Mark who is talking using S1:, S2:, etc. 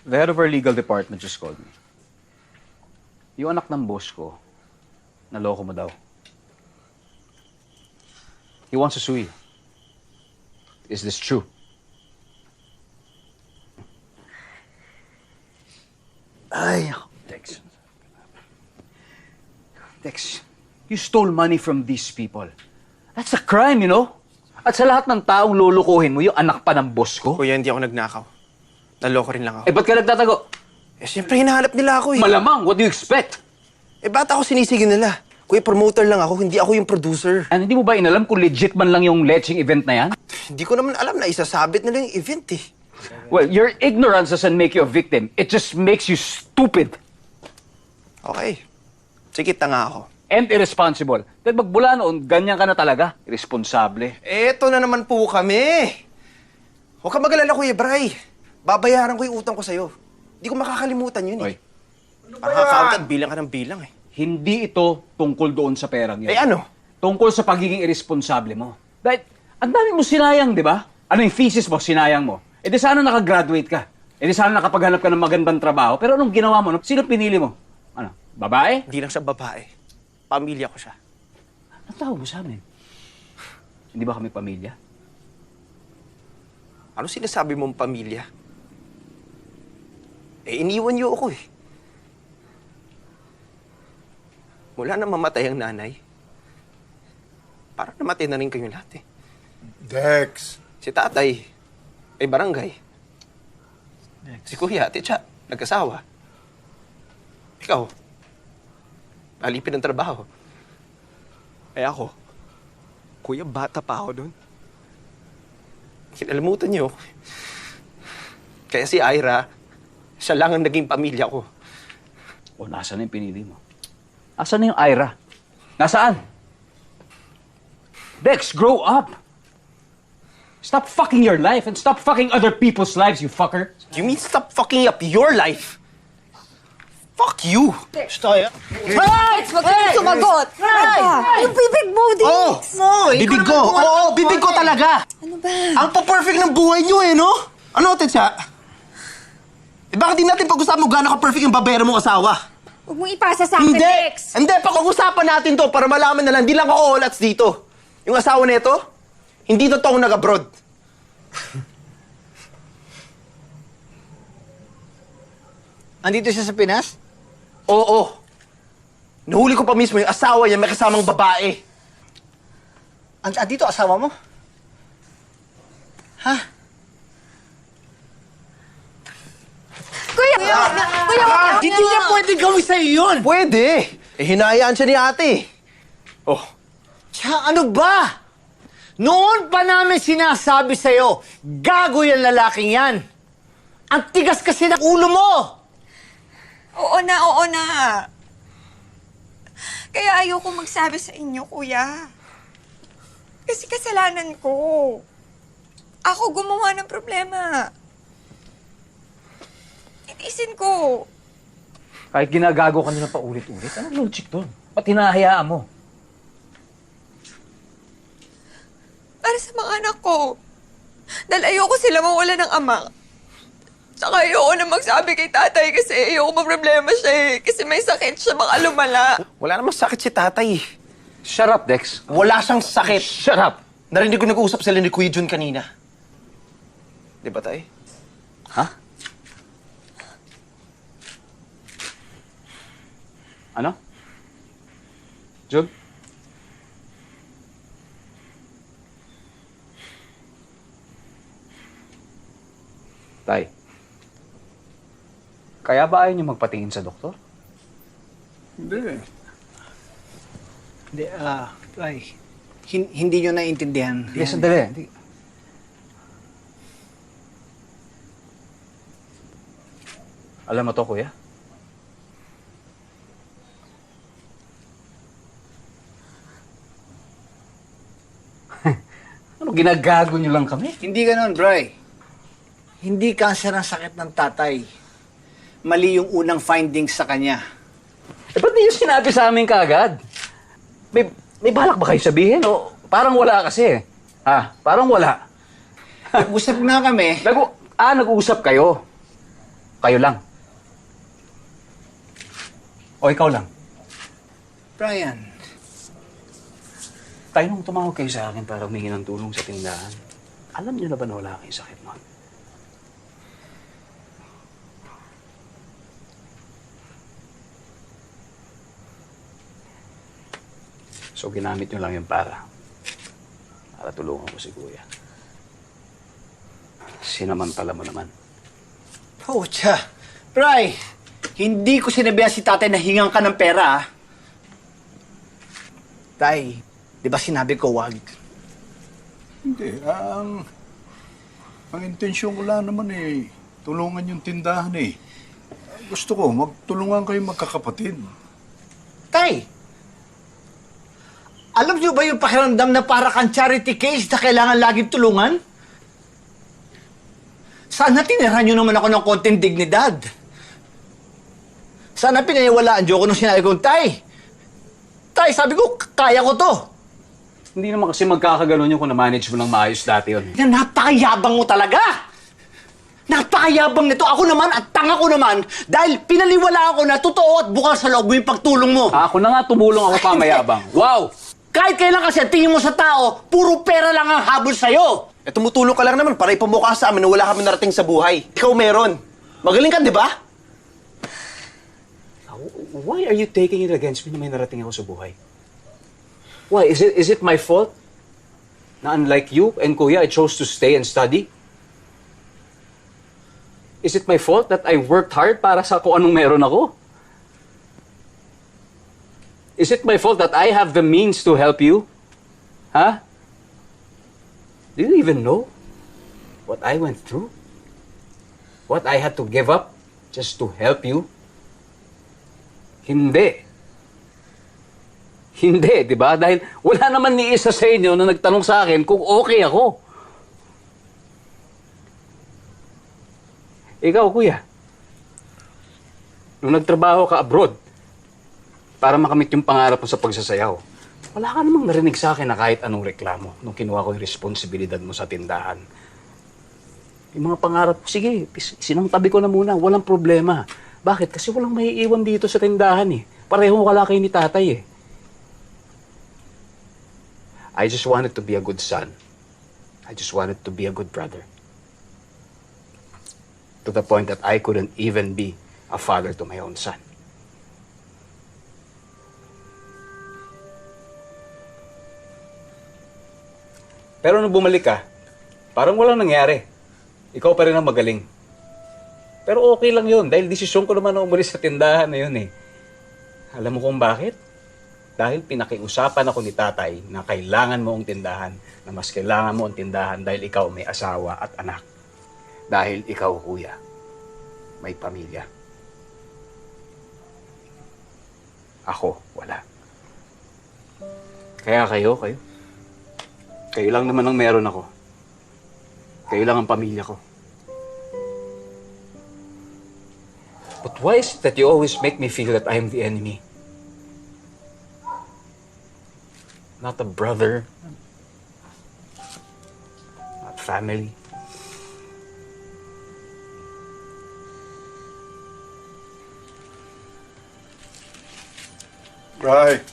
S1: The head of our legal department just called me. Yung anak ng boss ko, naloko mo daw. He wants to sue you. Is this true? Ay, Dex. Dex, you stole money from these people. That's a crime, you know? At sa lahat ng taong lulukuhin mo, yung anak pa ng boss ko.
S2: Kuya, hindi ako nagnakaw. Naloko rin lang ako.
S1: Eh, ba't ka nagtatago?
S2: Eh, siyempre, hinahanap nila ako eh.
S1: Malamang, what do you expect?
S2: Eh, ba't ako sinisigi nila? Kuya, promoter lang ako, hindi ako yung producer.
S1: And hindi mo ba inalam kung legit man lang yung leching event na yan?
S2: Hindi ko naman alam na isasabit nila yung event eh.
S1: Well, your ignorance doesn't make you a victim. It just makes you stupid
S2: Okay. Sige, tanga ako.
S1: and irresponsible. Dahil magbula noon, ganyan ka na talaga. Irresponsable.
S2: Eto na naman po kami. Huwag ka mag-alala, Kuya Bray. Babayaran ko yung utang ko sa'yo. Hindi ko makakalimutan yun
S1: Oy,
S2: eh. Parang accountant, bilang ka ng bilang eh.
S1: hindi ito tungkol doon sa perang yan.
S2: Eh ano?
S1: Tungkol sa pagiging irresponsable mo. Dahil, ang dami mo sinayang, di ba? Ano yung thesis mo, sinayang mo? E di sana nakagraduate ka. E di sana nakapaghanap ka ng magandang trabaho. Pero anong ginawa mo? Sino pinili mo? Ano? Babae?
S2: Hindi lang siya babae. Pamilya ko siya.
S1: Ang tawag mo sa amin? Hindi ba kami pamilya?
S2: Ano sinasabi mong pamilya? Eh, iniwan niyo ako eh. Mula na mamatay ang nanay, parang namatay na rin kayo lahat eh.
S3: Dex!
S2: Si tatay, ay barangay. Si kuya, titsa, nagkasawa. Ikaw, alipin ng trabaho. Eh ako, kuya, bata pa ako doon. Kinalimutan niyo. Kaya si Ira, siya lang ang naging pamilya ko.
S1: O nasaan na yung pinili mo? Nasaan na yung Ira? Nasaan? Dex, grow up! Stop fucking your life and stop fucking other people's lives, you fucker!
S2: You mean stop fucking up your life? Fuck you!
S3: Stoy!
S4: Dex, wag ka na sumagot! Yung bibig mo, Dex!
S3: Oh! Bibig ko! Oo, bibig ko talaga!
S4: Ano ba?
S3: Ang pa-perfect ng buhay niyo eh, no? Ano, Tetsa? Eh, bakit di natin pag-usapan mo gano'n ka-perfect yung babaero mong asawa?
S4: Huwag mong ipasa sa akin,
S3: Hindi!
S4: Dex!
S3: Hindi, pag-usapan natin to para malaman na lang, di lang ako olats dito.
S2: Yung asawa nito, hindi totoong nag-abroad.
S3: Andito siya sa Pinas?
S2: Oo. Nahuli ko pa mismo yung asawa niya may kasamang babae.
S3: Andito asawa mo? Ha?
S4: Kuya! Kuya, wag na!
S3: Hindi niya pwede gawin sa'yo yun!
S2: Pwede. Eh, hinayaan siya ni ate. Oh,
S5: Tsaka ano ba? Noon pa namin sinasabi sa'yo, gago yung lalaking yan. Ang tigas kasi ng ulo mo!
S4: Oo na. Kaya ayoko magsabi sa inyo, kuya. Kasi kasalanan ko. Ako gumawa ng problema. Itiisin ko.
S1: Kahit ginagago ka nila pa ulit-ulit, anong logic doon? Ba't hinahayaan mo?
S4: Para sa mga anak ko. Dahil ayoko sila mawala ng ama. Tsaka ayoko na magsabi kay tatay kasi ayoko problema siya eh. Kasi may sakit siya, baka lumala.
S2: wala namang sakit si tatay.
S1: Shut up, Dex.
S2: Wala siyang sakit.
S1: Shut up!
S2: Narinig ko nag-uusap sila ni Kuya Jun kanina. Di ba, tay?
S1: Ha? Ano? Jug? Tay. Kaya ba ayaw niyo magpatingin sa doktor?
S5: Hindi, ay, hindi nyo naiintindihan.
S1: Yes, sandali. Hindi. Alam mo to, kuya? Ano, ginagago niyo lang kami?
S5: Hindi ganun, Bray. Hindi cancer ang sakit ng tatay. Mali yung unang findings sa kanya.
S1: Eh, ba't niyo sinabi sa amin kaagad? May balak ba kayo sabihin? O parang wala kasi. Ha? Parang wala.
S5: Nag-usap nga kami.
S1: Nag-uusap kayo. Kayo lang. O ikaw lang.
S5: Brian,
S1: Tayo nung tumawag kayo sa akin para humingi ng tulong sa tindahan. Alam niyo na ba na wala kayong sakit noon? So ginamit niyo lang yung para tulungan ko si Kuya. Sinamantala mo naman.
S5: Pucha. Bray, hindi ko sinabihan si tatay na hingang ka ng pera, ah. Tay, di ba sinabi ko wag?
S6: Hindi. Ang intensyon ko lang naman tulungan yung tindahan eh. Gusto ko, magtulungan kayo magkakapatid.
S5: Tay, alam niyo ba yung pakiramdam na para kang charity case na kailangan laging tulungan? Sana tinirahan niyo naman ako ng konting dignidad. Sana pinaniwalaan niyo ako nung sinabi kong, Tay, sabi ko, kaya ko to.
S1: Hindi naman kasi magkakaganon yung kung na-manage mo ng maayos dati yun.
S5: Na napakayabang mo talaga! Napakayabang nito. Ako naman at tanga ko naman dahil pinaliwala ako na totoo at bukas sa loob mo yung pagtulong mo.
S1: Ako na nga tumulong ako pa mayabang. Wow!
S5: Kahit kailan kasi tingin mo sa tao, puro pera lang ang habol sa'yo.
S2: Eh, tumutulong ka lang naman para ipamukha sa amin na wala kami narating sa buhay. Ikaw meron. Magaling ka, di ba?
S1: Why are you taking it against me na may narating ako sa buhay? Why? Is it my fault? Na unlike you and Kuya, I chose to stay and study? Is it my fault that I worked hard para sa kung anong meron ako? Is it my fault that I have the means to help you? Huh? Do you even know what I went through? What I had to give up just to help you? Hindi. Hindi, di ba? Dahil wala naman ni isa sa inyo na nagtanong sa akin kung okay ako. Ikaw, Kuya, nung nagtrabaho ka abroad para makamit yung pangarap mo sa pagsasayaw, wala ka namang narinig sa akin na kahit anong reklamo nung kinuha ko yung responsibilidad mo sa tindahan. Yung mga pangarap, sige, sinangtabi ko na muna, walang problema. Bakit? Kasi walang maiiwan dito sa tindahan eh. Pareho wala kayo ni tatay eh. I just wanted to be a good son. I just wanted to be a good brother. To the point that I couldn't even be a father to my own son. Pero nung bumalik ka, parang walang nangyari. Ikaw pa rin ang magaling. Pero okay lang yun, dahil desisyon ko naman na umalis sa tindahan na yun eh. Alam mo kung bakit? Dahil pinakiusapan ako ni tatay na kailangan mo ang tindahan, na mas kailangan mo ang tindahan dahil ikaw may asawa at anak. Dahil ikaw, Kuya, may pamilya. Ako, wala. Kaya kayo. Kayo lang naman ang meron ako. Kayo lang ang pamilya ko. But why is it that you always make me feel that I am the enemy? Not a brother. Not family.
S6: Right.